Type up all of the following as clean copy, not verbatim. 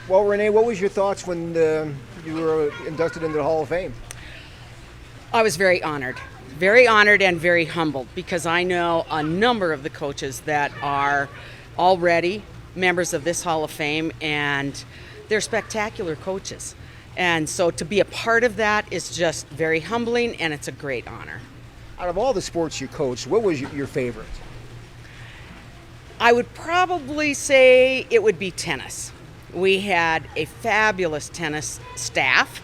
Well, Renee, what was your thoughts when you were inducted into the Hall of Fame? I was very honored and very humbled because I know a number of the coaches that are already members of this Hall of Fame, and they're spectacular coaches. And so to be a part of that is just very humbling, and it's a great honor. Out of all the sports you coached, what was your favorite? I would probably say it would be tennis. We had a fabulous tennis staff.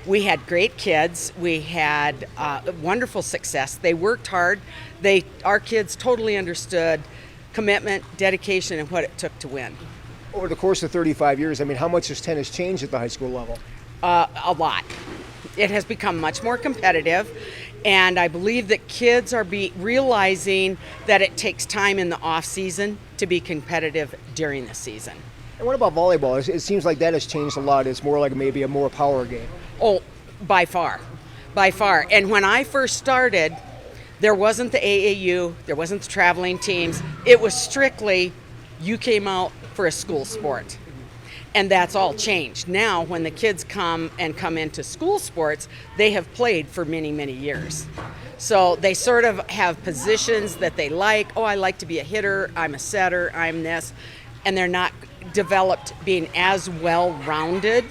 We had great kids. We had wonderful success. They worked hard. Our kids totally understood commitment, dedication, and what it took to win. Over the course of 35 years, I mean, how much has tennis changed at the high school level? A lot. It has become much more competitive, and I believe that kids are realizing that it takes time in the off season to be competitive during the season. And what about volleyball? It seems like that has changed a lot. It's more like maybe a more power game. Oh, by far. And when I first started, there wasn't the AAU, there wasn't the traveling teams. It was strictly you came out for a school sport. And that's all changed. Now, when the kids come into school sports, they have played for many, many years. So they sort of have positions that they like. Oh, I like to be a hitter, I'm a setter, I'm this. And they're not developed being as well-rounded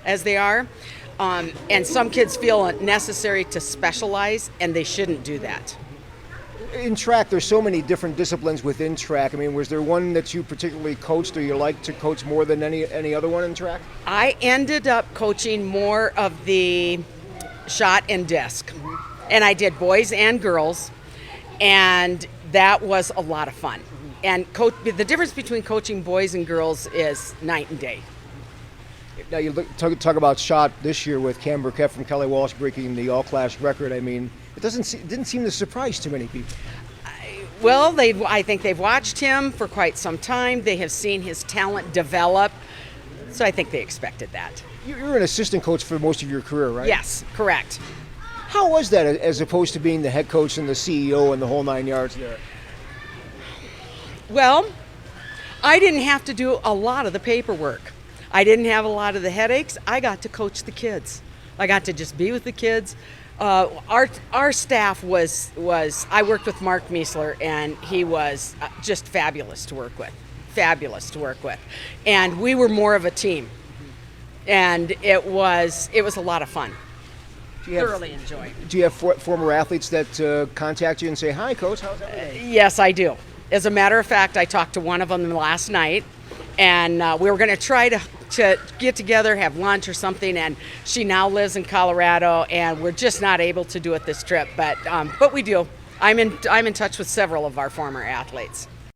as they are. And some kids feel it necessary to specialize, and they shouldn't do that. In track, there's so many different disciplines within track. I mean, was there one that you particularly coached or you like to coach more than any other one in track? I ended up coaching more of the shot and disc. And I did boys and girls, and that was a lot of fun. And the difference between coaching boys and girls is night and day. Now you talk about shot this year with Cam Burkett from Kelly Walsh breaking the all-class record. I mean, it didn't seem to surprise too many people. Well, I think they've watched him for quite some time. They have seen his talent develop, so I think they expected that. You're an assistant coach for most of your career, right? Yes, correct. How was that as opposed to being the head coach and the CEO and the whole 9 yards there? Well, I didn't have to do a lot of the paperwork. I didn't have a lot of the headaches. I got to coach the kids. I got to just be with the kids. Our staff was I worked with Mark Meisler, and he was just fabulous to work with. And we were more of a team. And it was a lot of fun. Thoroughly enjoyed. Do you have former athletes that contact you and say, "Hi, Coach, how's everything?" Yes, I do. As a matter of fact, I talked to one of them last night, and we were going to try to get together, have lunch or something, and she now lives in Colorado, and we're just not able to do it this trip, but we do. I'm in touch with several of our former athletes.